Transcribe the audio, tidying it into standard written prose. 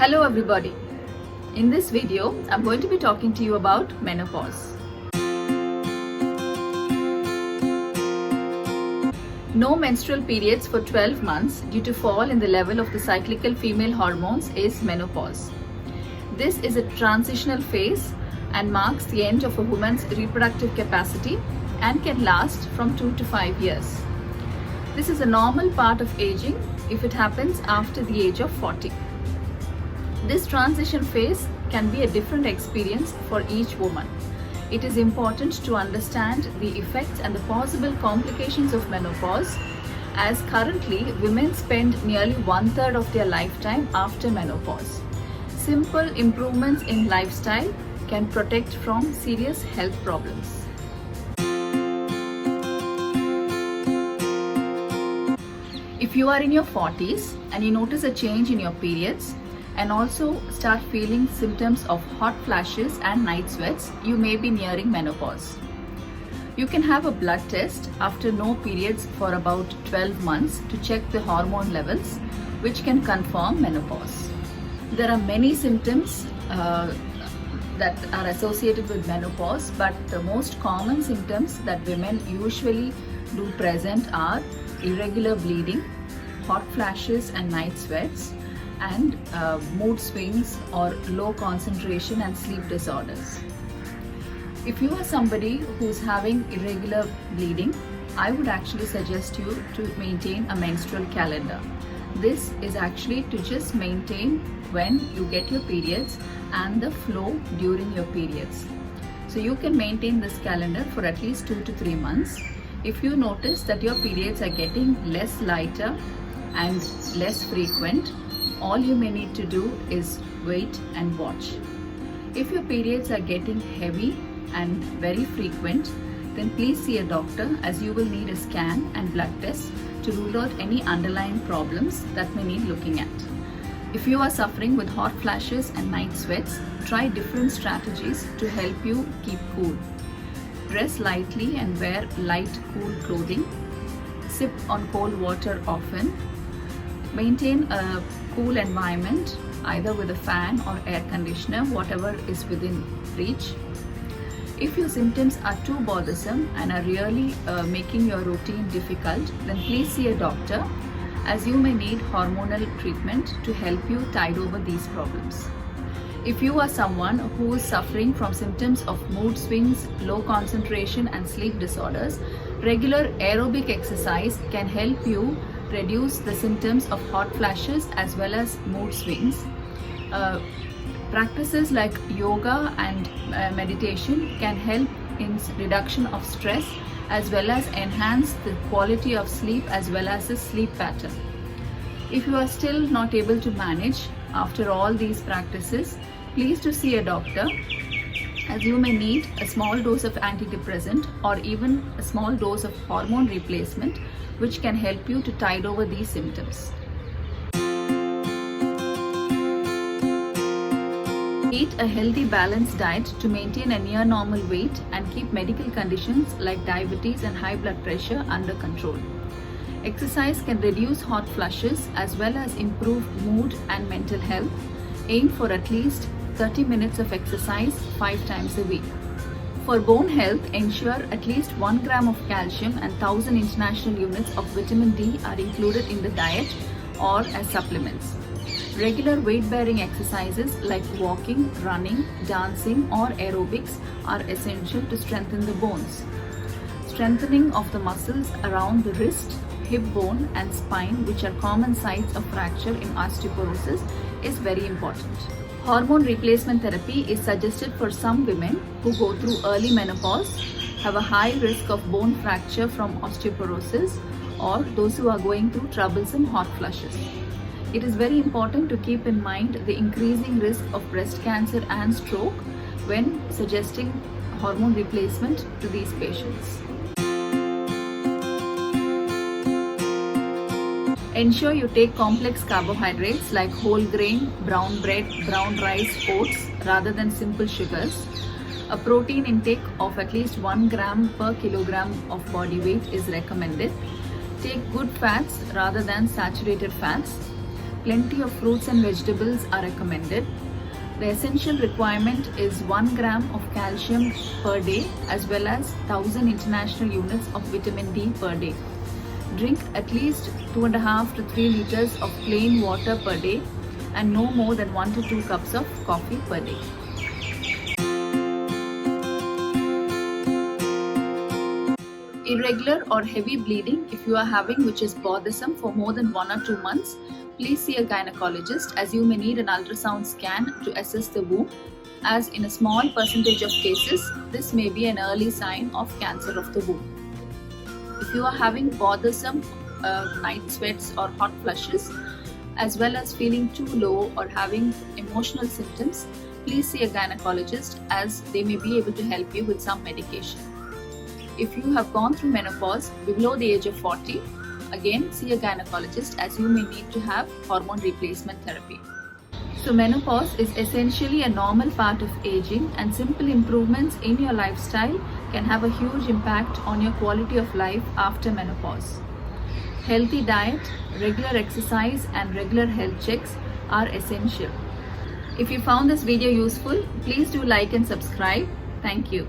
Hello everybody. In this video, I'm going to be talking to you about menopause. No menstrual periods for 12 months due to fall in the level of the cyclical female hormones is menopause. This is a transitional phase and marks the end of a woman's reproductive capacity and can last from 2 to 5 years. This is a normal part of aging if it happens after the age of 40. This transition phase can be a different experience for each woman. It is important to understand the effects and the possible complications of menopause, as currently women spend nearly 1/3 of their lifetime after menopause. Simple improvements in lifestyle can protect from serious health problems. If you are in your 40s and you notice a change in your periods and also start feeling symptoms of hot flashes and night sweats, you may be nearing menopause. You can have a blood test after no periods for about 12 months to check the hormone levels, which can confirm menopause. There are many symptoms that are associated with menopause, but the most common symptoms that women usually do present are irregular bleeding, hot flashes and night sweats, and mood swings or low concentration and sleep disorders. If you are somebody who's having irregular bleeding, I would actually suggest you to maintain a menstrual calendar. This is actually to just maintain when you get your periods and the flow during your periods. So you can maintain this calendar for at least 2 to 3 months. If you notice that your periods are getting less lighter and less frequent, all you may need to do is wait and watch. If your periods are getting heavy and very frequent, then please see a doctor, as you will need a scan and blood tests to rule out any underlying problems that may need looking at. If you are suffering with hot flashes and night sweats, try different strategies to help you keep cool. Dress lightly and wear light, cool clothing. Sip on cold water often. Maintain a cool environment, either with a fan or air conditioner, whatever is within reach. If your symptoms are too bothersome and are really making your routine difficult, then please see a doctor, as you may need hormonal treatment to help you tide over these problems. If you are someone who is suffering from symptoms of mood swings, low concentration and sleep disorders, regular aerobic exercise can help you reduce the symptoms of hot flashes as well as mood swings. Practices like yoga and meditation can help in reduction of stress as well as enhance the quality of sleep as well as the sleep pattern. If you are still not able to manage after all these practices, please to see a doctor, as you may need a small dose of antidepressant or even a small dose of hormone replacement, which can help you to tide over these symptoms. Eat a healthy, balanced diet to maintain a near normal weight and keep medical conditions like diabetes and high blood pressure under control. Exercise can reduce hot flushes as well as improve mood and mental health. Aim for at least 30 minutes of exercise 5 times a week. For bone health, ensure at least 1 gram of calcium and 1000 international units of vitamin D are included in the diet or as supplements. Regular weight-bearing exercises like walking, running, dancing or aerobics are essential to strengthen the bones. Strengthening of the muscles around the wrist, hip bone and spine, which are common sites of fracture in osteoporosis, is very important. Hormone replacement therapy is suggested for some women who go through early menopause, have a high risk of bone fracture from osteoporosis, or those who are going through troublesome hot flushes. It is very important to keep in mind the increasing risk of breast cancer and stroke when suggesting hormone replacement to these patients. Ensure you take complex carbohydrates like whole grain, brown bread, brown rice, oats rather than simple sugars. A protein intake of at least 1 gram per kilogram of body weight is recommended. Take good fats rather than saturated fats. plenty of fruits and vegetables are recommended. The essential requirement is 1 gram of calcium per day as well as 1000 international units of vitamin D per day. Drink at least 2.5 to 3 liters of plain water per day and no more than 1 to 2 cups of coffee per day. Irregular or heavy bleeding, if you are having, which is bothersome for more than 1 or 2 months, please see a gynecologist, as you may need an ultrasound scan to assess the womb, as in a small percentage of cases, this may be an early sign of cancer of the womb. If you are having bothersome night sweats or hot flushes, as well as feeling too low or having emotional symptoms, please see a gynecologist, as they may be able to help you with some medication. If you have gone through menopause below the age of 40, again see a gynecologist, as you may need to have hormone replacement therapy. So menopause is essentially a normal part of aging, and simple improvements in your lifestyle can have a huge impact on your quality of life after menopause. Healthy diet, regular exercise and regular health checks are essential. If you found this video useful, please do like and subscribe. Thank you.